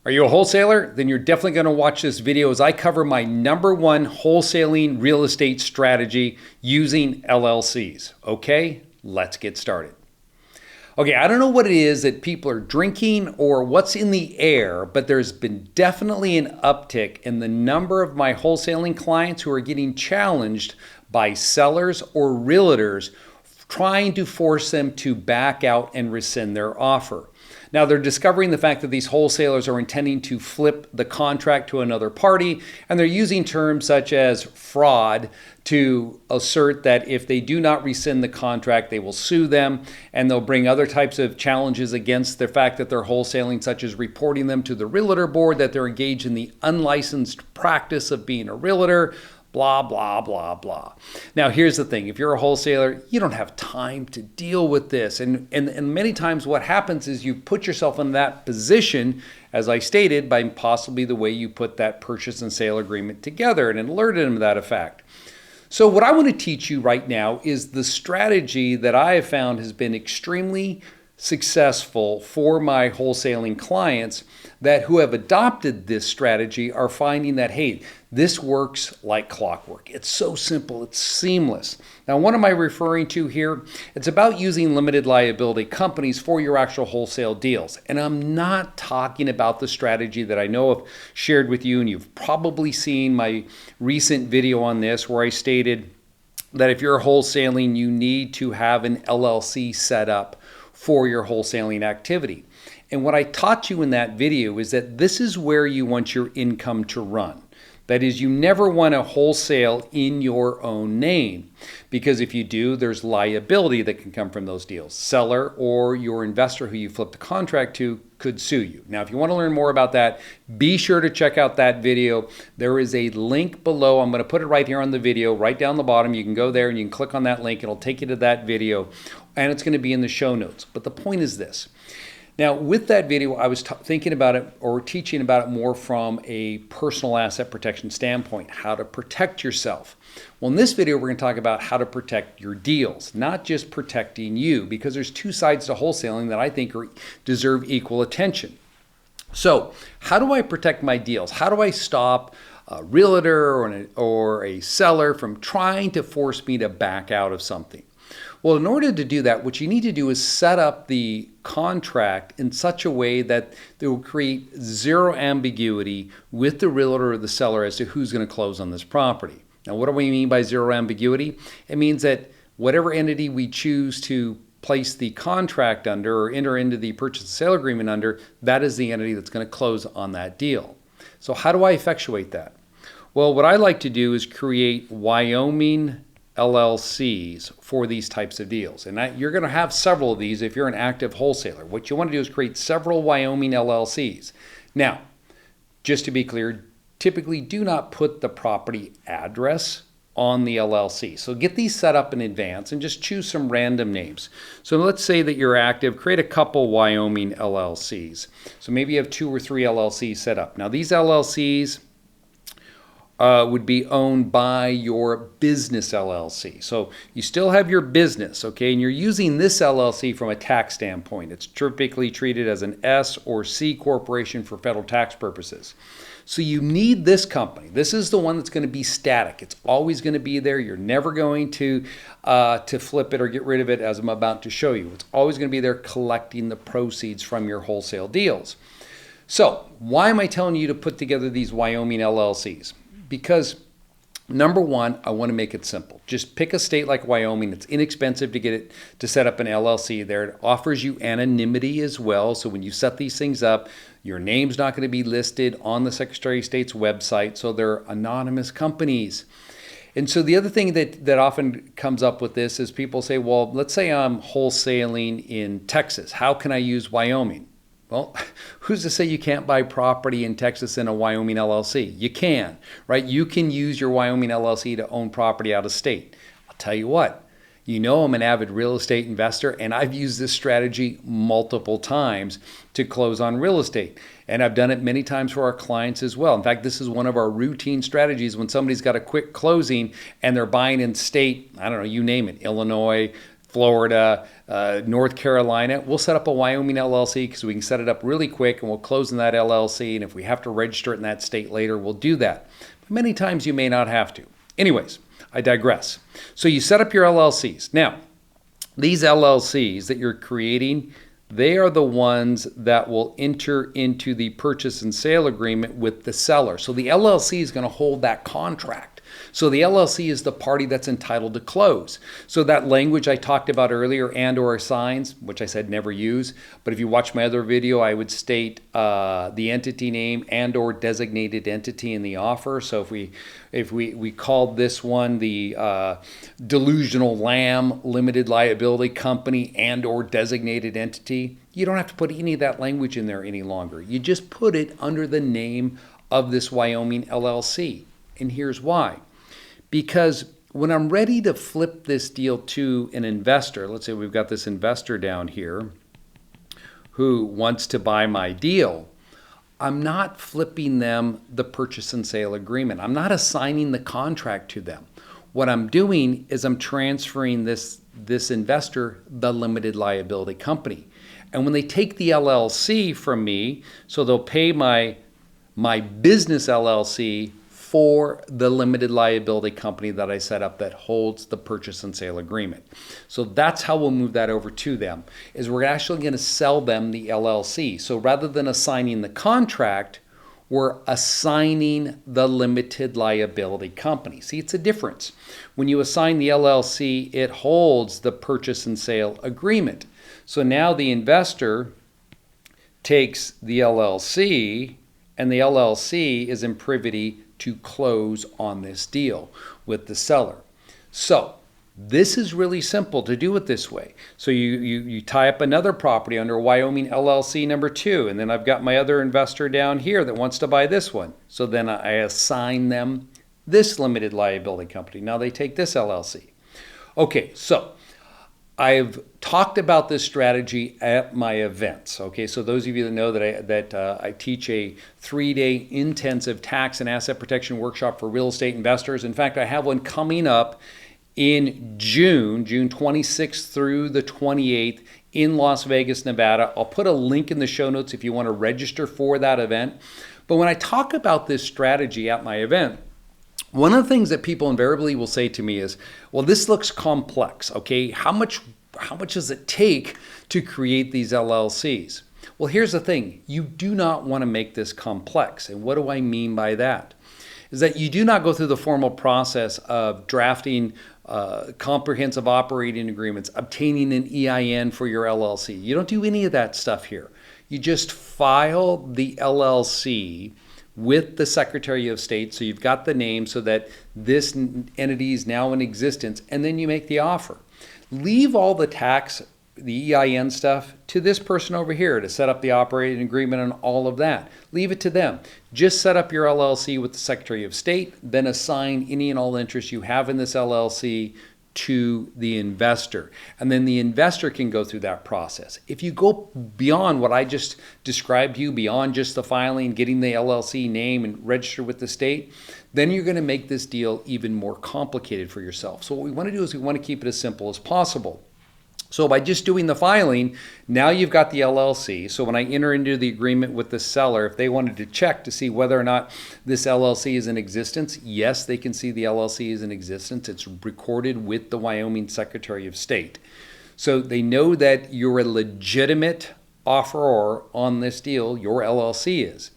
Are you a wholesaler? Then you're definitely going to watch this video as I cover my #1 wholesaling real estate strategy using LLCs. Okay, let's get started. Okay, I don't know what it is that people are drinking or what's in the air, but there's been definitely an uptick in the number of my wholesaling clients who are getting challenged by sellers or realtors trying to force them to back out and rescind their offer. Now, they're discovering the fact that these wholesalers are intending to flip the contract to another party, and they're using terms such as fraud to assert that if they do not rescind the contract, they will sue them, and they'll bring other types of challenges against the fact that they're wholesaling, such as reporting them to the realtor board that they're engaged in the unlicensed practice of being a realtor, blah, blah, blah, blah. Now, here's the thing. If you're a wholesaler, you don't have time to deal with this. And many times what happens is you put yourself in that position, as I stated, by possibly the way you put that purchase and sale agreement together and alerted them to that effect. So what I want to teach you right now is the strategy that I have found has been extremely successful for my wholesaling clients that who have adopted this strategy are finding that, hey, this works like clockwork. It's so simple, it's seamless. Now, what am I referring to here? It's about using limited liability companies for your actual wholesale deals. And I'm not talking about the strategy that I know I've shared with you, and you've probably seen my recent video on this where I stated that if you're wholesaling, you need to have an LLC set up for your wholesaling activity. And what I taught you in that video is that this is where you want your income to run. That is, you never want to wholesale in your own name, because if you do, there's liability that can come from those deals. Seller or your investor who you flip the contract to could sue you. Now, if you want to learn more about that, be sure to check out that video. There is a link below. I'm going to put it right here on the video, right down the bottom. You can go there and you can click on that link. It'll take you to that video, and it's going to be in the show notes. But the point is this. Now, with that video, I was thinking about it or teaching about it more from a personal asset protection standpoint, how to protect yourself. Well, in this video, we're going to talk about how to protect your deals, not just protecting you, because there's two sides to wholesaling that I think deserve equal attention. So, how do I protect my deals? How do I stop a realtor or a seller from trying to force me to back out of something? Well, in order to do that, what you need to do is set up the contract in such a way that it will create zero ambiguity with the realtor or the seller as to who's going to close on this property. Now, what do we mean by zero ambiguity? It means that whatever entity we choose to place the contract under or enter into the purchase and sale agreement under, that is the entity that's going to close on that deal. So how do I effectuate that? Well, what I like to do is create Wyoming LLCs for these types of deals. And you're going to have several of these if you're an active wholesaler. What you want to do is create several Wyoming LLCs. Now, just to be clear, typically do not put the property address on the LLC. So get these set up in advance and just choose some random names. So let's say that you're active, create a couple Wyoming LLCs. So maybe you have 2 or 3 LLCs set up. Now these LLCs would be owned by your business LLC. So you still have your business, okay, and you're using this LLC from a tax standpoint. It's typically treated as an S or C corporation for federal tax purposes. So you need this company. This is the one that's going to be static. It's always going to be there. You're never going to flip it or get rid of it, as I'm about to show you. It's always going to be there collecting the proceeds from your wholesale deals. So why am I telling you to put together these Wyoming LLCs? Because number one, I want to make it simple. Just pick a state like Wyoming. It's inexpensive to get it to set up an LLC there. It offers you anonymity as well. So when you set these things up, your name's not going to be listed on the Secretary of State's website. So they're anonymous companies. And so the other thing that often comes up with this is people say, well, let's say I'm wholesaling in Texas. How can I use Wyoming? Well, who's to say you can't buy property in Texas in a Wyoming LLC? You can, right? You can use your Wyoming LLC to own property out of state. I'll tell you what, you know I'm an avid real estate investor, and I've used this strategy multiple times to close on real estate. And I've done it many times for our clients as well. In fact, this is one of our routine strategies when somebody's got a quick closing and they're buying in state, I don't know, you name it, Illinois, Florida, North Carolina, we'll set up a Wyoming LLC because we can set it up really quick and we'll close in that LLC. And if we have to register it in that state later, we'll do that. But many times you may not have to. Anyways, I digress. So you set up your LLCs. Now, these LLCs that you're creating, they are the ones that will enter into the purchase and sale agreement with the seller. So the LLC is going to hold that contract. So the LLC is the party that's entitled to close. So that language I talked about earlier, and or assigns, which I said never use, but if you watch my other video, I would state the entity name and or designated entity in the offer. So if we called this one the Delusional Lamb Limited Liability Company and or designated entity, you don't have to put any of that language in there any longer. You just put it under the name of this Wyoming LLC. And here's why. Because when I'm ready to flip this deal to an investor, let's say we've got this investor down here who wants to buy my deal, I'm not flipping them the purchase and sale agreement. I'm not assigning the contract to them. What I'm doing is I'm transferring this investor the limited liability company. And when they take the LLC from me, so they'll pay my business LLC for the limited liability company that I set up that holds the purchase and sale agreement. So that's how we'll move that over to them, is we're actually going to sell them the LLC. So rather than assigning the contract, we're assigning the limited liability company. See, it's a difference. When you assign the LLC, it holds the purchase and sale agreement. So now the investor takes the LLC, and the LLC is in privity to close on this deal with the seller. So this is really simple to do it this way. So you tie up another property under Wyoming LLC number 2, and then I've got my other investor down here that wants to buy this one. So then I assign them this limited liability company. Now they take this LLC. Okay, so I've talked about this strategy at my events. Okay, so those of you that know that I teach a 3-day intensive tax and asset protection workshop for real estate investors. In fact, I have one coming up in June 26th through the 28th in Las Vegas, Nevada. I'll put a link in the show notes if you want to register for that event. But when I talk about this strategy at my event, one of the things that people invariably will say to me is, well, this looks complex, okay? How much does it take to create these LLCs? Well, here's the thing. You do not want to make this complex. And what do I mean by that? Is that you do not go through the formal process of drafting comprehensive operating agreements, obtaining an EIN for your LLC. You don't do any of that stuff here. You just file the LLC with the Secretary of State, so you've got the name so that this entity is now in existence, and then you make the offer. Leave all the tax, the EIN stuff, to this person over here to set up the operating agreement and all of that. Leave it to them. Just set up your LLC with the Secretary of State, then assign any and all interests you have in this LLC to the investor. And then the investor can go through that process. If you go beyond what I just described to you, beyond just the filing, getting the LLC name and register with the state, then you're going to make this deal even more complicated for yourself. So what we want to do is we want to keep it as simple as possible. So by just doing the filing, now you've got the LLC. So when I enter into the agreement with the seller, if they wanted to check to see whether or not this LLC is in existence, yes, they can see the LLC is in existence. It's recorded with the Wyoming Secretary of State. So they know that you're a legitimate offeror on this deal, your LLC is.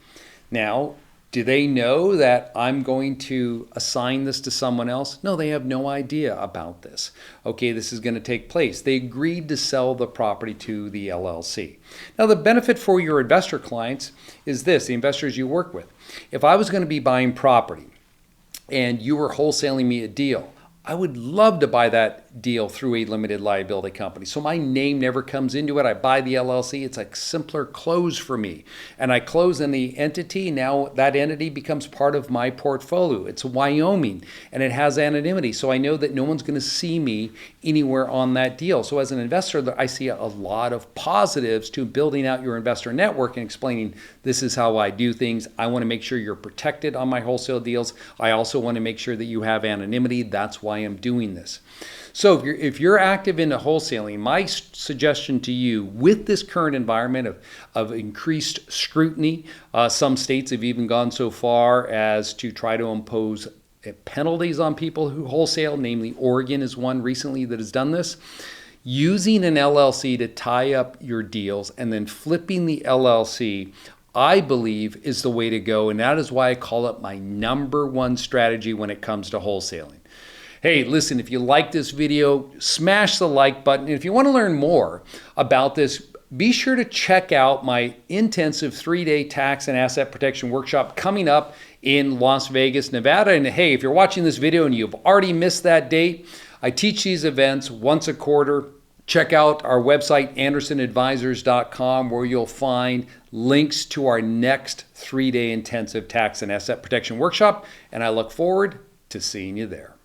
Now, do they know that I'm going to assign this to someone else? No, they have no idea about this. Okay, this is going to take place. They agreed to sell the property to the LLC. Now, the benefit for your investor clients is this, the investors you work with. If I was going to be buying property and you were wholesaling me a deal, I would love to buy that deal through a limited liability company. So my name never comes into it. I buy the LLC. It's a simpler close for me. And I close in the entity. Now that entity becomes part of my portfolio. It's Wyoming and it has anonymity. So I know that no one's going to see me anywhere on that deal. So as an investor, I see a lot of positives to building out your investor network and explaining this is how I do things. I want to make sure you're protected on my wholesale deals. I also want to make sure that you have anonymity. That's why I'm doing this. So if you're active into wholesaling, my suggestion to you with this current environment of increased scrutiny, some states have even gone so far as to try to impose penalties on people who wholesale, namely Oregon is one recently that has done this. Using an LLC to tie up your deals and then flipping the LLC, I believe, is the way to go. And that is why I call it my number one strategy when it comes to wholesaling. Hey, listen, if you like this video, smash the like button. And if you want to learn more about this, be sure to check out my intensive 3-day tax and asset protection workshop coming up in Las Vegas, Nevada. And hey, if you're watching this video and you've already missed that date, I teach these events once a quarter. Check out our website, andersonadvisors.com, where you'll find links to our next 3-day intensive tax and asset protection workshop. And I look forward to seeing you there.